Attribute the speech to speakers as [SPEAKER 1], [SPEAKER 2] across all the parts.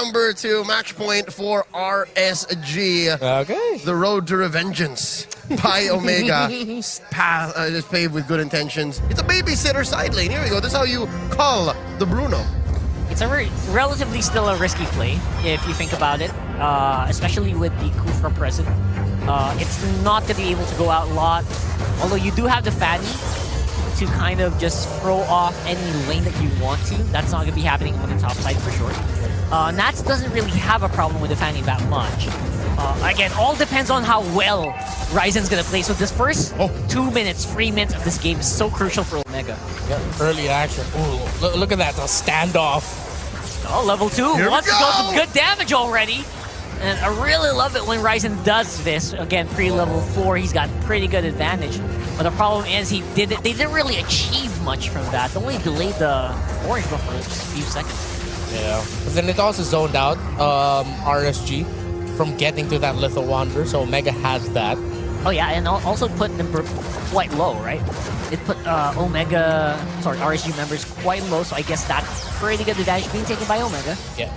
[SPEAKER 1] number 2, match point for RSG.
[SPEAKER 2] Okay.
[SPEAKER 1] The road to revengeance by Omega is paved with good intentions. It's a babysitter side lane. Here we go. This is how you call the Bruno.
[SPEAKER 3] It's a relatively still a risky play, if you think about it, especially with the Kufra present. It's not going to be able to go out a lot, although you do have the Fanny to kind of just throw off any lane that you want to. That's not going to be happening on the top side for sure. Nats doesn't really have a problem with the Fanny that much. Again, all depends on how well Ryzen's going to play. So this first 2 minutes, 3 minutes of this game is so crucial for Omega.
[SPEAKER 2] Yep, early action. Ooh, look at that, a standoff.
[SPEAKER 3] Oh, level 2
[SPEAKER 1] Here
[SPEAKER 3] wants to
[SPEAKER 1] we
[SPEAKER 3] go
[SPEAKER 1] go.
[SPEAKER 3] some good damage already. And I really love it when Ryzen does this. Again, pre-level 4, he's got pretty good advantage. But the problem is they didn't really achieve much from that. They only delayed the orange buff for just a few seconds.
[SPEAKER 2] Yeah, but then it also zoned out RSG from getting to that Lethal Wanderer, so Omega has that.
[SPEAKER 3] Oh yeah, and also put them quite low, right? It put RSG members quite low, so I guess that's pretty good advantage being taken by Omega.
[SPEAKER 2] Yeah.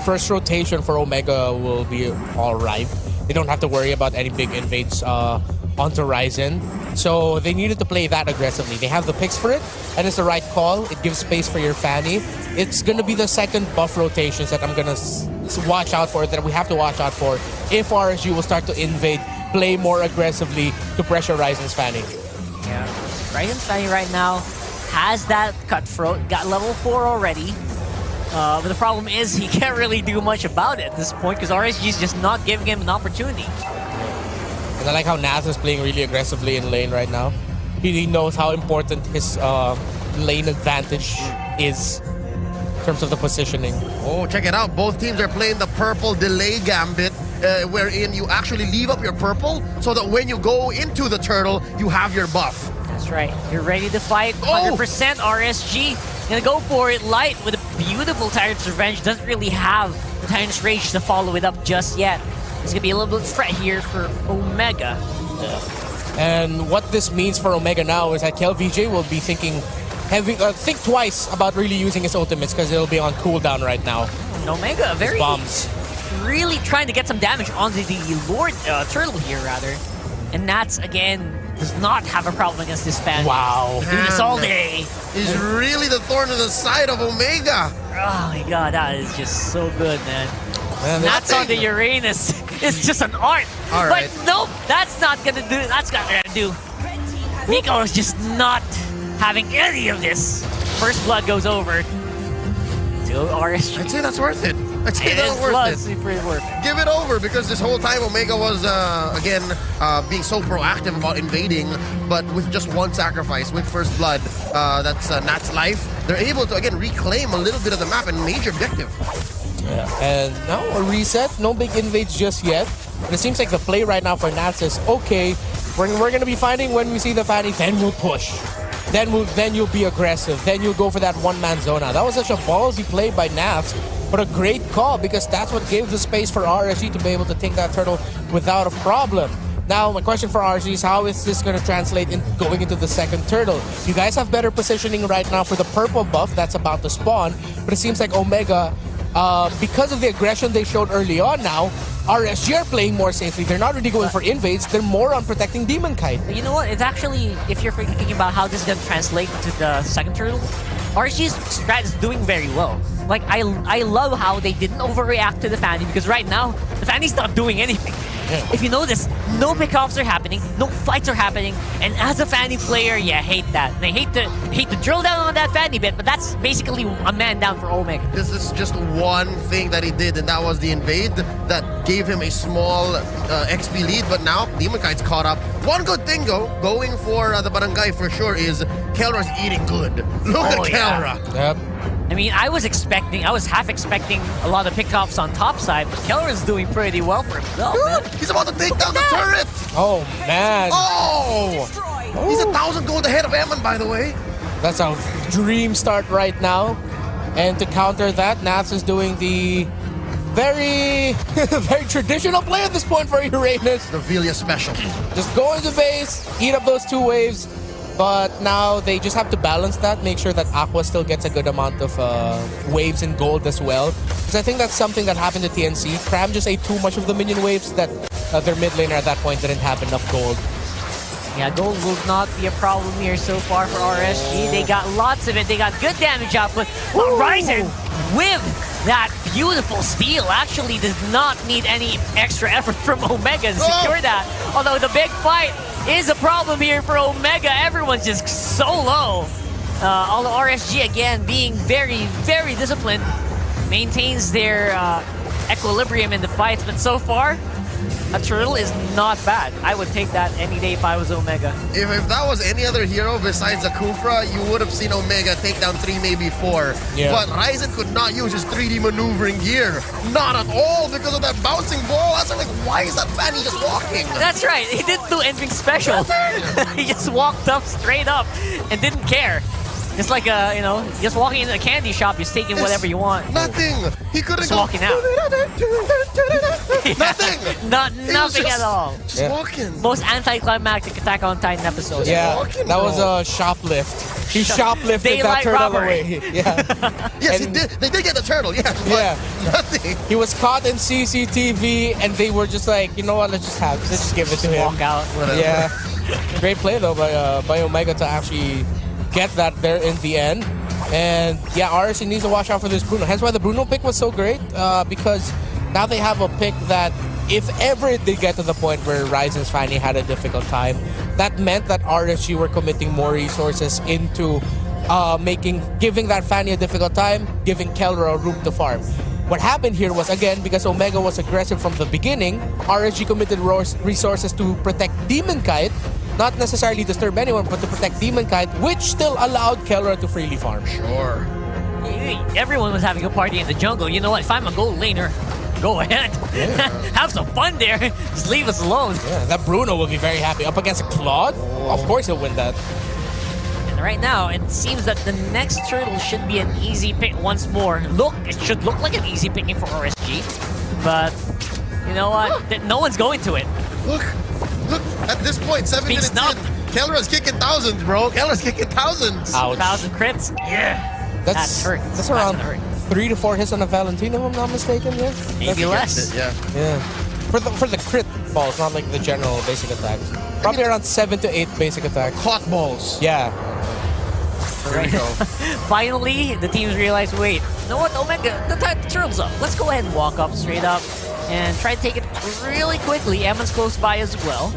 [SPEAKER 2] First rotation for Omega will be alright. They don't have to worry about any big invades onto Ryzen. So they needed to play that aggressively. They have the picks for it, and it's the right call. It gives space for your Fanny. It's going to be the second buff rotations that I'm going to watch out for, that we have to watch out for, if RSG will start to invade, play more aggressively to pressure Ryzen's Fanny.
[SPEAKER 3] Yeah. Ryzen's Fanny right now has that cutthroat, got level 4 already. But the problem is he can't really do much about it at this point because RSG is just not giving him an opportunity.
[SPEAKER 2] And I like how Naz is playing really aggressively in lane right now. He knows how important his lane advantage is in terms of the positioning.
[SPEAKER 1] Oh, check it out. Both teams are playing the purple delay gambit, wherein you actually leave up your purple so that when you go into the turtle, you have your buff.
[SPEAKER 3] That's right. You're ready to fight. 100% RSG. Gonna go for it light with a beautiful Tyrant's Revenge. Doesn't really have the Tyrant's Rage to follow it up just yet. It's gonna be a little bit of threat here for Omega.
[SPEAKER 2] Yeah. And what this means for Omega now is that KLVJ will be think twice about really using his ultimates because it'll be on cooldown right now.
[SPEAKER 3] And Omega
[SPEAKER 2] His bombs.
[SPEAKER 3] really trying to get some damage onto the Lord Turtle here, rather. And Nats, again, does not have a problem against this fan.
[SPEAKER 2] Wow.
[SPEAKER 3] Do this all day.
[SPEAKER 1] Is really the thorn in the side of Omega.
[SPEAKER 3] Oh my god, that is just so good, man.
[SPEAKER 2] Man,
[SPEAKER 3] Nats on the Uranus. It's just an art.
[SPEAKER 1] All right.
[SPEAKER 3] But nope, that's not gonna do. That's not gonna do. Nico is just not having any of this. First blood goes over to RSG.
[SPEAKER 1] I'd say that's worth it. I'd say
[SPEAKER 3] It
[SPEAKER 1] that's
[SPEAKER 3] is
[SPEAKER 1] worth
[SPEAKER 3] blood,
[SPEAKER 1] it.
[SPEAKER 3] super worth it.
[SPEAKER 1] Give it over, because this whole time Omega was, again, being so proactive about invading, but with just one sacrifice, with First Blood, that's Nat's life, they're able to, again, reclaim a little bit of the map and major objective.
[SPEAKER 2] Yeah. And now a reset, no big invades just yet. But it seems like the play right now for Nats is, okay, we're going to be fighting when we see the Fanny, then we'll push. Then you'll be aggressive. Then you'll go for that one-man zona. That was such a ballsy play by Nats, but a great call because that's what gave the space for RSG to be able to take that turtle without a problem. Now, my question for RSG is, how is this going to translate in going into the second turtle? You guys have better positioning right now for the purple buff that's about to spawn, but it seems like Omega, because of the aggression they showed early on now, RSG are playing more safely. They're not really going for invades. They're more on protecting Demon Kite.
[SPEAKER 3] You know what? It's actually, if you're thinking about how this is going to translate to the second turtle, RSG's strat is doing very well. Like, I love how they didn't overreact to the Fanny, because right now, the Fanny's not doing anything.
[SPEAKER 2] Yeah.
[SPEAKER 3] If you notice, no pickoffs are happening, no fights are happening, and as a Fanny player, you hate that. And I hate to drill down on that Fanny bit, but that's basically a man down for Omega.
[SPEAKER 1] This is just one thing that he did, and that was the invade that gave him a small XP lead, but now Demon Kite's caught up. One good thing, though, going for the barangay for sure, is Kelra's eating good. Look at Kelra.
[SPEAKER 2] Yep.
[SPEAKER 3] I mean, I was half expecting a lot of pickoffs on top side, but Kelra's doing pretty well for himself, man.
[SPEAKER 1] He's about to take down the turret.
[SPEAKER 2] Oh, man.
[SPEAKER 1] Oh! He's 1,000 gold ahead of Eamon, by the way.
[SPEAKER 2] That's a dream start right now. And to counter that, Nats is doing the very, very traditional play at this point for Uranus.
[SPEAKER 1] The Velia special.
[SPEAKER 2] Just go into base, eat up those 2 waves, But now they just have to balance that, make sure that Aqua still gets a good amount of waves and gold as well. Because I think that's something that happened to TNC. Cram just ate too much of the minion waves that their mid laner at that point didn't have enough gold.
[SPEAKER 3] Yeah, gold will not be a problem here so far for RSG. They got lots of it. They got good damage output. Well, Ryzen with that beautiful steal actually does not need any extra effort from Omega to secure that. Although the big fight is a problem here for Omega. Everyone's just so low. Although RSG, again, being very, very disciplined, maintains their equilibrium in the fights. But so far, a turtle is not bad. I would take that any day if I was Omega.
[SPEAKER 1] If that was any other hero besides Akufra, you would have seen Omega take down 3, maybe 4.
[SPEAKER 2] Yeah.
[SPEAKER 1] But Ryzen could not use his 3D maneuvering gear. Not at all because of that bouncing ball. That's like, why is that Fanny just walking?
[SPEAKER 3] That's right. He didn't do anything special. He just walked up straight up and didn't care. Just like just walking into a candy shop, just taking whatever you want.
[SPEAKER 1] Nothing. He couldn't
[SPEAKER 3] Just walking out.
[SPEAKER 1] Nothing.
[SPEAKER 3] Nothing at all.
[SPEAKER 1] Just walking.
[SPEAKER 3] Most anticlimactic Attack on Titan episode.
[SPEAKER 2] Yeah,
[SPEAKER 1] walking,
[SPEAKER 2] that was
[SPEAKER 1] bro.
[SPEAKER 2] a shoplift. He shoplifted that
[SPEAKER 3] Daylight
[SPEAKER 2] turtle
[SPEAKER 3] robbery.
[SPEAKER 2] away. Yeah.
[SPEAKER 1] Yes,
[SPEAKER 2] And-
[SPEAKER 1] he did. They did get the turtle. Yeah. But
[SPEAKER 2] Yeah.
[SPEAKER 1] nothing.
[SPEAKER 2] He was caught in CCTV, and they were just like, you know what? Let's just give it to him.
[SPEAKER 3] Walk out.
[SPEAKER 1] Whatever.
[SPEAKER 2] Yeah, great play though by Omega to actually get that there in the end. And yeah, RSG needs to watch out for this Bruno. Hence why the Bruno pick was so great, because now they have a pick that if ever it did get to the point where Ryzen's finally had a difficult time, that meant that RSG were committing more resources into giving that Fanny a difficult time, giving Kelra a room to farm. What happened here was, again, because Omega was aggressive from the beginning, RSG committed resources to protect Demon Kite, not necessarily disturb anyone, but to protect Demon Kite, which still allowed Kelra to freely farm.
[SPEAKER 1] Sure.
[SPEAKER 3] Everyone was having a party in the jungle. You know what? If I'm a gold laner, go ahead.
[SPEAKER 2] Yeah.
[SPEAKER 3] Have some fun there. Just leave us alone.
[SPEAKER 2] Yeah, that Bruno will be very happy. Up against a Claude, of course he'll win that.
[SPEAKER 3] And right now, it seems that the next turtle should be an easy pick once more. It should look like an easy picking for RSG. But, you know what? No one's going to it.
[SPEAKER 1] Look. At this point, 7 minutes in, Kelra's kicking thousands, bro. Kelra's kicking thousands.
[SPEAKER 2] Ouch.
[SPEAKER 3] 1,000 crits? Yeah.
[SPEAKER 2] That's
[SPEAKER 3] hurt.
[SPEAKER 2] That's around
[SPEAKER 3] That's hurt.
[SPEAKER 2] 3 to 4 hits on a Valentino, if I'm not mistaken. Yeah,
[SPEAKER 3] Maybe less.
[SPEAKER 1] Yeah.
[SPEAKER 2] yeah. For the crit balls, not like the general basic attacks. Probably around 7 to 8 basic attacks.
[SPEAKER 1] Caught balls.
[SPEAKER 2] Yeah.
[SPEAKER 1] There we go.
[SPEAKER 3] Finally, the teams realize, wait, you know what, Omega, the turtle's up. Let's go ahead and walk up straight up and try to take it really quickly. Emma's close by as well.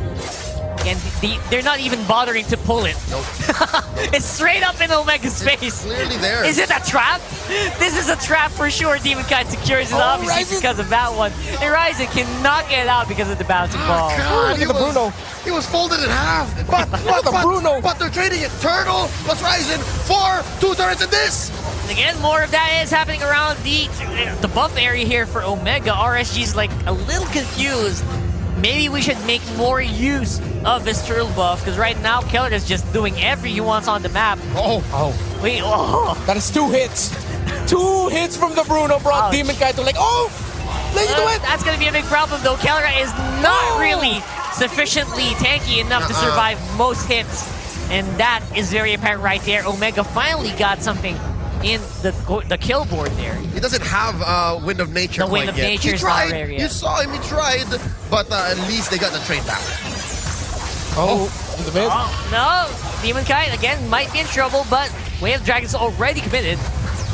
[SPEAKER 3] And they're not even bothering to pull it.
[SPEAKER 1] Nope.
[SPEAKER 3] It's straight up in Omega's face.
[SPEAKER 1] Clearly there.
[SPEAKER 3] Is it a trap? This is a trap for sure. Demon Kite secures it, obviously,
[SPEAKER 2] Ryzen.
[SPEAKER 3] because of that one. And Ryzen cannot get out because of the bouncing ball.
[SPEAKER 1] God,
[SPEAKER 2] Look at the Bruno.
[SPEAKER 1] He was folded in half. But
[SPEAKER 2] Bruno.
[SPEAKER 1] But they're trading it. Turtle plus Ryzen. 4, 2 turrets in this.
[SPEAKER 3] And again, more of that is happening around the buff area here for Omega. RSG's like a little confused. Maybe we should make more use of this turtle buff, because right now Keller is just doing everything he wants on the map.
[SPEAKER 2] Oh.
[SPEAKER 3] Wait, oh.
[SPEAKER 2] That is 2 hits. 2 hits from the Bruno brought
[SPEAKER 3] Ouch.
[SPEAKER 2] Demon Kite to like, oh! Let's do it!
[SPEAKER 3] That's going to be a big problem though. Keller is not really sufficiently tanky enough to survive most hits. And that is very apparent right there. Omega finally got something in the kill board there.
[SPEAKER 1] He doesn't have Wind of Nature.
[SPEAKER 3] The Wind of Nature
[SPEAKER 1] He
[SPEAKER 3] is not
[SPEAKER 1] tried.
[SPEAKER 3] there yet.
[SPEAKER 1] You saw him. He tried, but at least they got the trade back.
[SPEAKER 2] Oh, in the mid.
[SPEAKER 3] Oh, no. Demon Kite, again, might be in trouble, but Wave of Dragons already committed.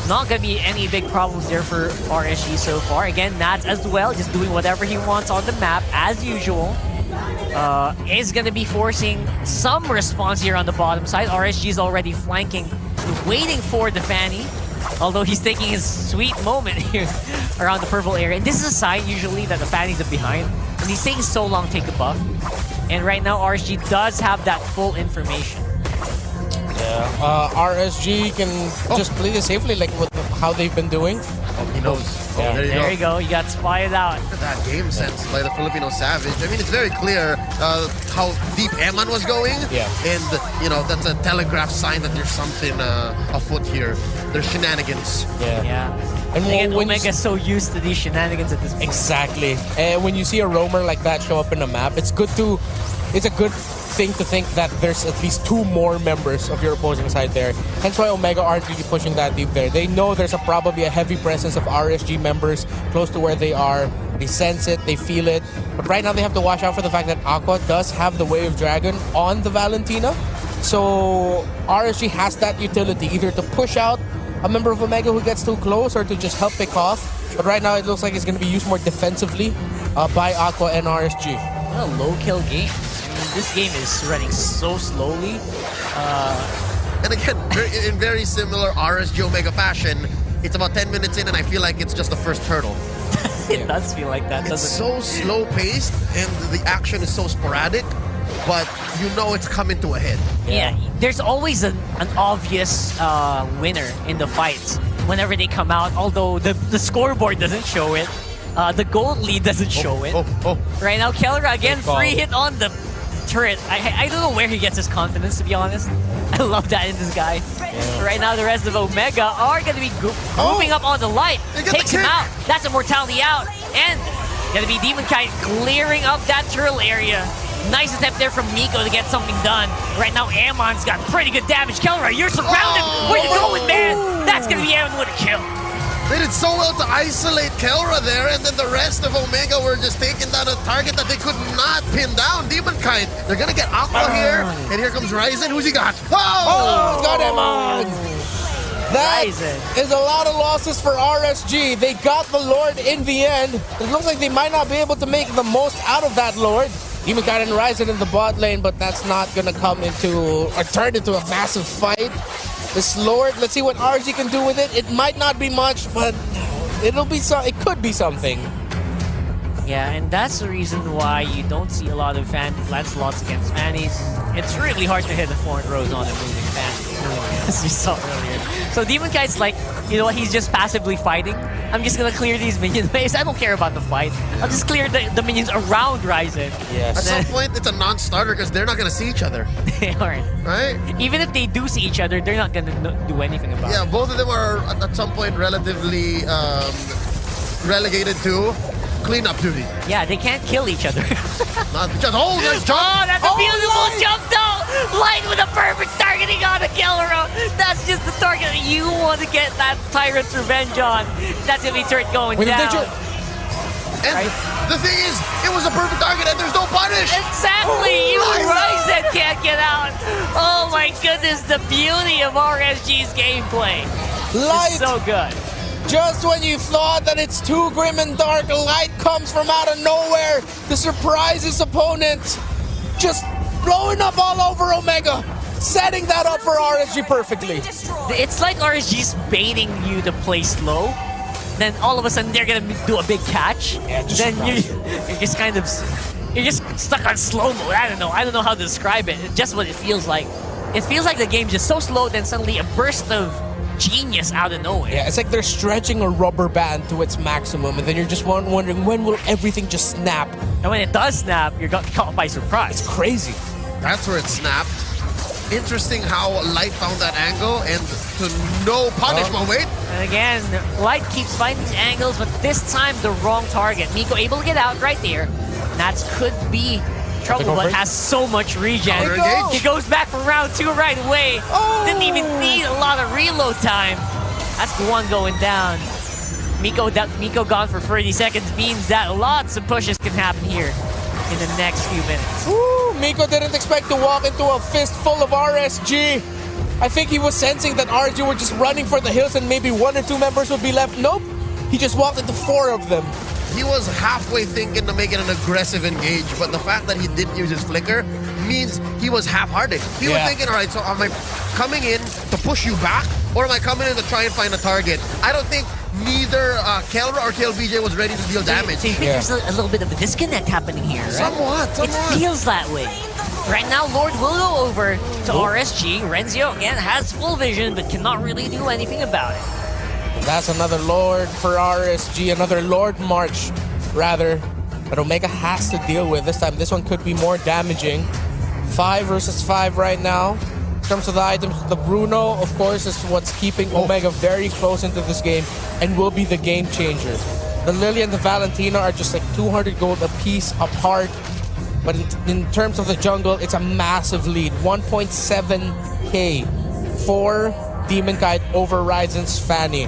[SPEAKER 3] Not going to be any big problems there for RSG so far. Again, Nats as well, just doing whatever he wants on the map, as usual. Is going to be forcing some response here on the bottom side. RSG is already flanking, waiting for the Fanny. Although he's taking his sweet moment here around the purple area. And this is a sign usually that the Fannies are behind. And he's taking so long to take the buff. And right now, RSG does have that full information.
[SPEAKER 2] Yeah. RSG can just play this safely, like with how they've been doing.
[SPEAKER 1] He knows.
[SPEAKER 2] Yeah.
[SPEAKER 1] There you go.
[SPEAKER 3] You got spotted out.
[SPEAKER 1] Look at that game sense by the Filipino Savage. I mean, it's very clear how deep Eman was going.
[SPEAKER 2] Yeah.
[SPEAKER 1] And, you know, that's a telegraph sign that there's something afoot here. There's shenanigans.
[SPEAKER 3] Yeah.
[SPEAKER 2] And
[SPEAKER 3] Again,
[SPEAKER 2] when you
[SPEAKER 3] Omega's so used to these shenanigans at this point.
[SPEAKER 2] Exactly. And when you see a roamer like that show up in a map, it's a good thing to think that there's at least 2 more members of your opposing side there. Hence why Omega aren't really pushing that deep there. They know there's probably a heavy presence of RSG members close to where they are. They sense it, they feel it. But right now they have to watch out for the fact that Aqua does have the Wave Dragon on the Valentina. So RSG has that utility, either to push out a member of Omega who gets too close or to just help pick off. But right now it looks like it's going to be used more defensively by Aqua and RSG.
[SPEAKER 3] What a low kill game. I mean, this game is running so slowly.
[SPEAKER 1] And again, in very similar RSG Omega fashion, it's about 10 minutes in and I feel like it's just the first hurdle.
[SPEAKER 3] It does feel like that,
[SPEAKER 1] It's
[SPEAKER 3] doesn't
[SPEAKER 1] so slow-paced and the action is so sporadic, but you know it's coming to a head.
[SPEAKER 3] it? Yeah, there's always an obvious winner in the fights whenever they come out, although the scoreboard doesn't show it. The gold lead doesn't show it. Right now, Kelra again, free hit on the turret. I don't know where he gets his confidence, to be honest. I love that in this guy. Yeah. Right now, the rest of Omega are going to be grouping up on the light. Takes him out. That's a mortality out. And going to be Demon Kite clearing up that turtle area. Nice attempt there from Miko to get something done. Right now, Ammon's got pretty good damage. Kelra, you're surrounded. Where you going, man? That's going to be Ammon with a kill.
[SPEAKER 1] They did so well to isolate Kelra there, and then the rest of Omega were just taking down a target that they could not pin down. Demon Kite, they're gonna get Aqua here, and here comes Ryzen. Who's he got?
[SPEAKER 2] Oh, got him on! That is a lot of losses for RSG. They got the Lord in the end. It looks like they might not be able to make the most out of that Lord. Demon Kite and Ryzen in the bot lane, but that's not gonna come into or turn into a massive fight. This Lord, let's see what RSG can do with it. It might not be much, but it'll be it could be something.
[SPEAKER 3] Yeah, and that's the reason why you don't see a lot of Lancelots against Fannies. It's really hard to hit the forward rows on a moving Fanny, as we saw earlier. So Demon Kite's like, you know what, he's just passively fighting. I'm just gonna clear these minion waves. I don't care about the fight. I'll just clear the minions around Ryzen.
[SPEAKER 2] Yes.
[SPEAKER 1] At some point, it's a non-starter because they're not gonna see each other.
[SPEAKER 3] They aren't.
[SPEAKER 1] Right?
[SPEAKER 3] Even if they do see each other, they're not gonna do anything about it.
[SPEAKER 1] Yeah, both of them are at some point relatively relegated to cleanup duty.
[SPEAKER 3] Yeah, they can't kill each other.
[SPEAKER 1] Not just, oh, nice jump!
[SPEAKER 3] Oh, that's a beautiful jump, though! Light with a perfect targeting on a Kelra. That's just the target that you want to get that Tyrant's Revenge on. That's gonna be turret going down.
[SPEAKER 1] And the thing is, it was a perfect target and there's no punish!
[SPEAKER 3] Exactly! Even Ryzen can't get out! Oh my goodness, the beauty of RSG's gameplay.
[SPEAKER 2] Light!
[SPEAKER 3] It's so good.
[SPEAKER 2] Just when you thought that it's too grim and dark, Light comes from out of nowhere to surprise his opponent. Just blowing up all over Omega, setting that up for RSG perfectly.
[SPEAKER 3] It's like RSG's baiting you to play slow. Then all of a sudden they're gonna do a big catch.
[SPEAKER 2] Yeah,
[SPEAKER 3] then you're just kind of stuck on slow mode. I don't know how to describe it. It's just what it feels like. It feels like the game's just so slow, then suddenly a burst of genius out of nowhere.
[SPEAKER 2] Yeah, it's like they're stretching a rubber band to its maximum, and then you're just wondering when will everything just snap.
[SPEAKER 3] And when it does snap, you're caught by surprise.
[SPEAKER 2] It's crazy.
[SPEAKER 1] That's where it snapped. Interesting how Light found that angle and to no punishment. Wait.
[SPEAKER 3] And again, Light keeps finding these angles, but this time the wrong target. Miko able to get out right there. That could be trouble, but has so much regen. He goes back for round 2 right away. Didn't even need a lot of reload time. That's the one going down. Miko gone for 30 seconds means that lots of pushes can happen here in the next few minutes.
[SPEAKER 2] Woo, Miko didn't expect to walk into a fist full of RSG. I think he was sensing that RSG were just running for the hills and maybe 1 or 2 members would be left. Nope, he just walked into 4 of them.
[SPEAKER 1] He was halfway thinking to make it an aggressive engage, but the fact that he didn't use his flicker means he was half-hearted. He was thinking, all right, so am I coming in to push you back, or am I coming in to try and find a target? I don't think neither Kelra or KLBJ was ready to deal damage.
[SPEAKER 3] So you think there's a little bit of a disconnect happening here, right?
[SPEAKER 1] Somewhat.
[SPEAKER 3] It feels that way. Right now, Lord will go over to RSG. Renzio, again, has full vision, but cannot really do anything about it.
[SPEAKER 2] That's another Lord for RSG, another Lord March, rather, that Omega has to deal with. This time, this one could be more damaging. 5 versus 5 right now. In terms of the items, the Bruno, of course, is what's keeping Omega very close into this game and will be the game changer. The Lily and the Valentina are just like 200 gold a piece apart. But in terms of the jungle, it's a massive lead. 1.7k for Demon Kite over Ryzen's Fanny.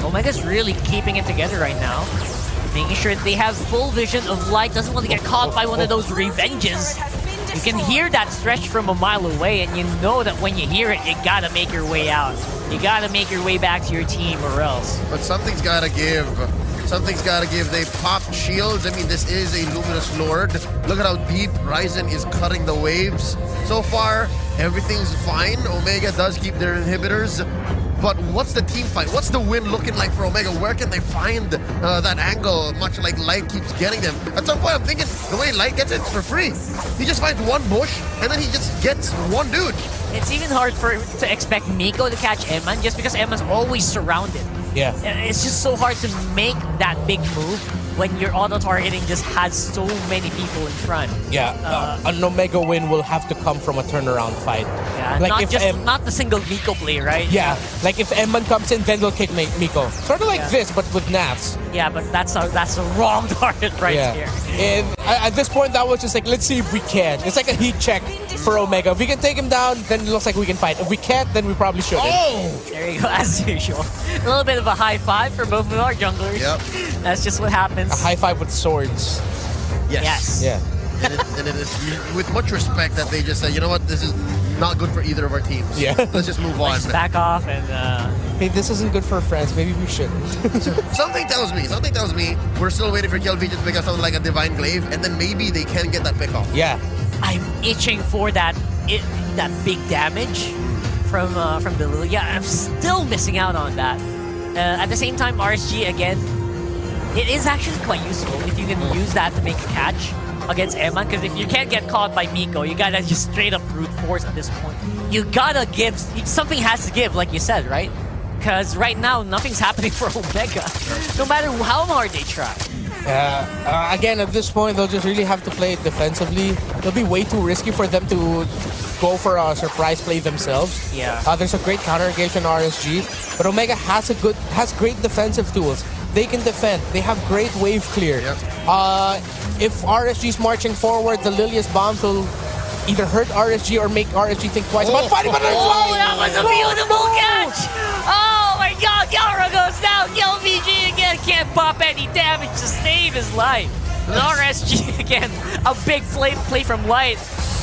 [SPEAKER 3] Omega's really keeping it together right now. Making sure they have full vision of Light. Doesn't want to get caught by one of those revenges. You can hear that stretch from a mile away, and you know that when you hear it, you gotta make your way out. You gotta make your way back to your team or else.
[SPEAKER 1] But something's gotta give. Something's gotta give. They popped shields. I mean, this is a Luminous Lord. Look at how deep Ryzen is cutting the waves. So far, everything's fine. Omega does keep their inhibitors. But what's the team fight? What's the win looking like for Omega? Where can they find that angle, much like Light keeps getting them? At some point, I'm thinking the way Light gets it's for free. He just finds one bush, and then he just gets one dude.
[SPEAKER 3] It's even hard to expect Miko to catch Eman just because Eman's always surrounded.
[SPEAKER 2] Yeah.
[SPEAKER 3] It's just so hard to make that big move when your auto-targeting just has so many people in front.
[SPEAKER 2] Yeah, an Omega win will have to come from a turnaround fight.
[SPEAKER 3] Yeah,
[SPEAKER 2] like
[SPEAKER 3] not the single Miko play, right?
[SPEAKER 2] Yeah, like if Eman comes in, then they'll kick Miko. Sort of like this, but with Nats.
[SPEAKER 3] Yeah, but that's a wrong target right here.
[SPEAKER 2] And at this point, that was just like, let's see if we can. It's like a heat check for Omega. If we can take him down, then it looks like we can fight. If we can't, then we probably shouldn't.
[SPEAKER 1] Oh!
[SPEAKER 3] There you go, as usual. A little bit of a high five for both of our junglers.
[SPEAKER 1] Yep.
[SPEAKER 3] That's just what happens.
[SPEAKER 2] A high five with swords.
[SPEAKER 1] Yes.
[SPEAKER 2] Yeah.
[SPEAKER 1] And it is with much respect that they just say, you know what, this is not good for either of our teams.
[SPEAKER 2] Yeah.
[SPEAKER 1] Let's just move on.
[SPEAKER 3] Let's back off and...
[SPEAKER 2] Hey, this isn't good for friends. Maybe we shouldn't.
[SPEAKER 1] Something tells me we're still waiting for KLV to pick up something like a Divine Glaive, and then maybe they can get that pick off.
[SPEAKER 2] Yeah.
[SPEAKER 3] I'm itching for that big damage from the Lily. Yeah, I'm still missing out on that. At the same time, RSG, again, it is actually quite useful if you can use that to make a catch against Eman, because if you can't get caught by Miko, you gotta just straight up brute force at this point. You gotta give, something has to give, like you said, right? Because right now, nothing's happening for Omega, no matter how hard they try.
[SPEAKER 2] Again, at this point, they'll just really have to play it defensively. It'll be way too risky for them to go for a surprise play themselves.
[SPEAKER 3] Yeah.
[SPEAKER 2] There's a great counter engage on RSG, but Omega has great defensive tools. They can defend. They have great wave clear.
[SPEAKER 1] Yep.
[SPEAKER 2] If RSG's marching forward, the Lilius bombs will either hurt RSG or make RSG think twice about fighting. But
[SPEAKER 3] that was a beautiful catch! Oh my god, Yara goes down! LVG again can't pop any damage to save his life. And RSG again, a big play from Light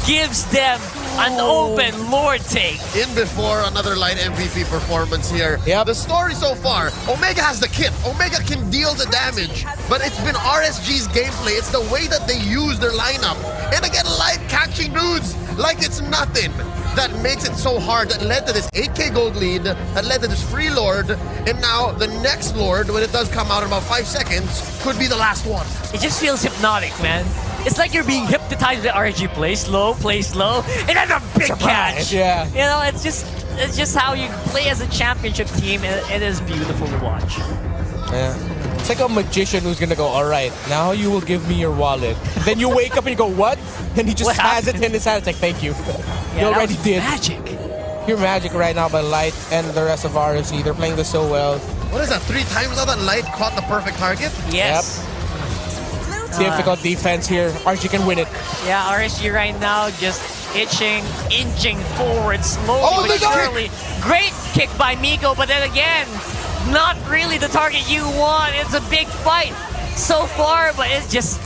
[SPEAKER 3] gives them an open Lord take.
[SPEAKER 1] In before another Light MVP performance here.
[SPEAKER 2] Yep.
[SPEAKER 1] The story so far, Omega has the kit. Omega can deal the damage, but it's been RSG's gameplay. It's the way that they use their lineup. And again, Light catching dudes like it's nothing. That makes it so hard. That led to this 8k gold lead, that led to this free Lord, and now the next Lord, when it does come out in about 5 seconds, could be the last one.
[SPEAKER 3] It just feels hypnotic, man. It's like you're being hypnotized by RSG. Play slow, and then a big catch.
[SPEAKER 2] Yeah.
[SPEAKER 3] You know, it's just how you play as a championship team. It is beautiful to watch.
[SPEAKER 2] Yeah. It's like a magician who's gonna go, all right, now you will give me your wallet. Then you wake up and you go, what? And he just
[SPEAKER 3] What
[SPEAKER 2] has
[SPEAKER 3] happened?
[SPEAKER 2] it in his hand. It's like, thank you.
[SPEAKER 3] Yeah,
[SPEAKER 2] You already
[SPEAKER 3] that was
[SPEAKER 2] did.
[SPEAKER 3] magic.
[SPEAKER 2] Pure magic right now by Light and the rest of RSG. They're playing this so well.
[SPEAKER 1] What is that, 3 times now that Light caught the perfect target?
[SPEAKER 3] Yes.
[SPEAKER 2] Difficult defense here. RSG can win it.
[SPEAKER 3] Yeah, RSG right now just inching forward slowly
[SPEAKER 2] Oh,
[SPEAKER 3] but
[SPEAKER 2] they got it!
[SPEAKER 3] surely. Great kick by Miko, but then again, not really the target you want. It's a big fight so far, but it's just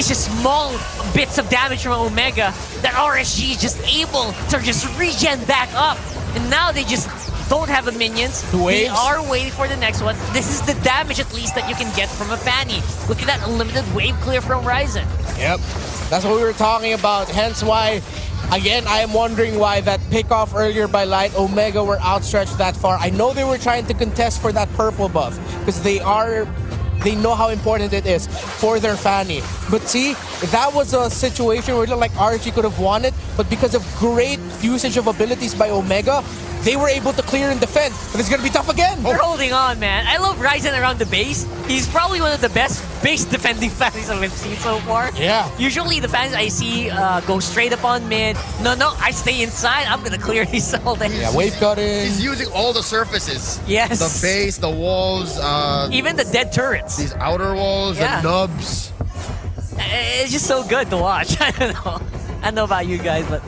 [SPEAKER 3] small bits of damage from Omega that RSG is just able to just regen back up. And now they just don't have the minions.
[SPEAKER 2] The waves.
[SPEAKER 3] They are waiting for the next one. This is the damage at least that you can get from a Fanny. Look at that unlimited wave clear from Ryzen.
[SPEAKER 2] Yep. That's what we were talking about. Hence why, again, I am wondering why that pickoff earlier by Light, Omega were outstretched that far. I know they were trying to contest for that purple buff because they know how important it is for their Fanny. But see, that was a situation where like RSG could have won it, but because of great usage of abilities by Omega, they were able to clear and defend. But it's gonna be tough again.
[SPEAKER 3] They're holding on, man. I love Ryzen around the base. He's probably one of the best base defending Fannies I've seen so far.
[SPEAKER 2] Yeah.
[SPEAKER 3] Usually the fans I see go straight up on mid. No, I stay inside. I'm gonna clear these all day.
[SPEAKER 2] Yeah, wave cutting.
[SPEAKER 1] He's using all the surfaces.
[SPEAKER 3] Yes.
[SPEAKER 1] The base, the walls,
[SPEAKER 3] Even the dead turrets.
[SPEAKER 1] these outer walls,
[SPEAKER 3] Yeah.
[SPEAKER 1] the nubs.
[SPEAKER 3] it's just so good to watch. I don't know. I don't know about you guys, but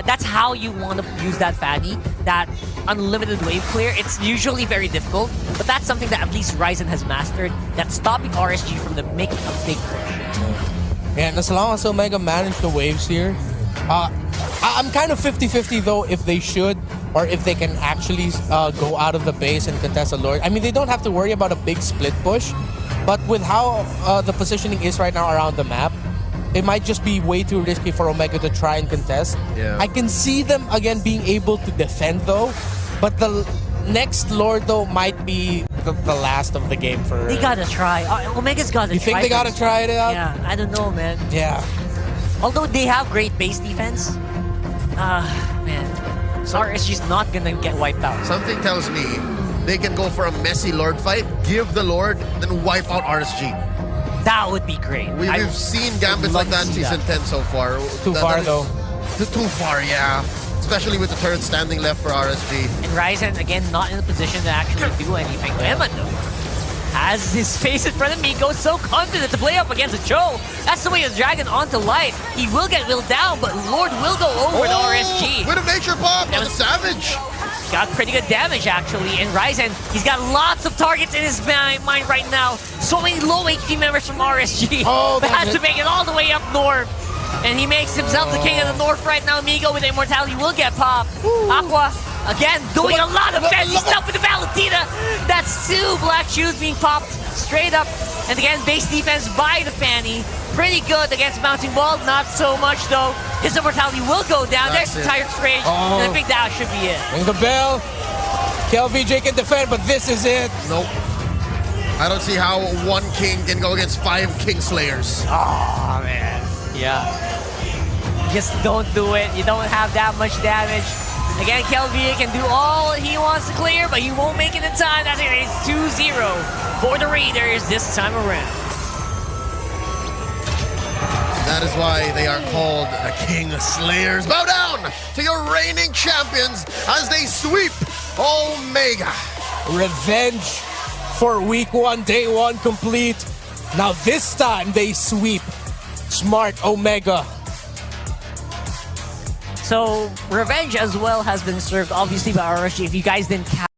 [SPEAKER 3] that's how you want to use that Fanny, that unlimited wave clear. It's usually very difficult, but that's something that at least Ryzen has mastered. That's stopping RSG from making a big push.
[SPEAKER 2] And as long as Omega manage the waves here, I'm kind of 50-50 though if they should or if they can actually go out of the base and contest a Lord. I mean, they don't have to worry about a big split push, but with how the positioning is right now around the map, it might just be way too risky for Omega to try and contest.
[SPEAKER 1] Yeah.
[SPEAKER 2] I can see them again being able to defend though, but the next Lord though might be the last of the game for...
[SPEAKER 3] They gotta try. Omega's gotta try.
[SPEAKER 2] You think they gotta try it out?
[SPEAKER 3] Yeah, I don't know, man.
[SPEAKER 2] Yeah.
[SPEAKER 3] Although they have great base defense, man, RSG's not gonna get wiped out.
[SPEAKER 1] Something tells me they can go for a messy Lord fight, give the Lord, then wipe out RSG.
[SPEAKER 3] That would be great.
[SPEAKER 1] We've seen gambits like that in Season 10 so far.
[SPEAKER 2] Too far though.
[SPEAKER 1] Too far, yeah. Especially with the turret standing left for RSG.
[SPEAKER 3] And Ryzen, again, not in a position to actually do anything. Emma, though, has his face in front of me, goes so confident to play up against a Cho. That's the way of Dragon onto light. He will get willed down, but Lord will go over to RSG.
[SPEAKER 1] With a nature pop on the Savage.
[SPEAKER 3] Got pretty good damage, actually. And Ryzen, he's got lots of targets in his mind right now. So many low HP members from RSG. But has to make it all the way up north. And he makes himself the king of the north right now. Migo with Immortality will get popped. Aqua, again, doing a lot of fancy stuff with the Valentina. That's 2 black shoes being popped straight up. And again, base defense by the Fanny. Pretty good against Bouncing Ball. Not so much, though. His Immortality will go down. There's the Tired Rage. And I think that should be it.
[SPEAKER 2] Ring the bell. KLVJ can defend, but this is it.
[SPEAKER 1] Nope. I don't see how 1 king can go against 5 Kingslayers.
[SPEAKER 3] Oh, man. Yeah. Just don't do it. You don't have that much damage. Again, KLVJ can do all he wants to clear, but he won't make it in time. That's it. It's 2-0 for the Raiders this time around.
[SPEAKER 1] That is why they are called the King Slayers. Bow down to your reigning champions as they sweep Omega.
[SPEAKER 2] Revenge for week 1, day 1 complete. Now this time they sweep Smart Omega.
[SPEAKER 3] So, revenge as well has been served, obviously, by RSG. If you guys didn't catch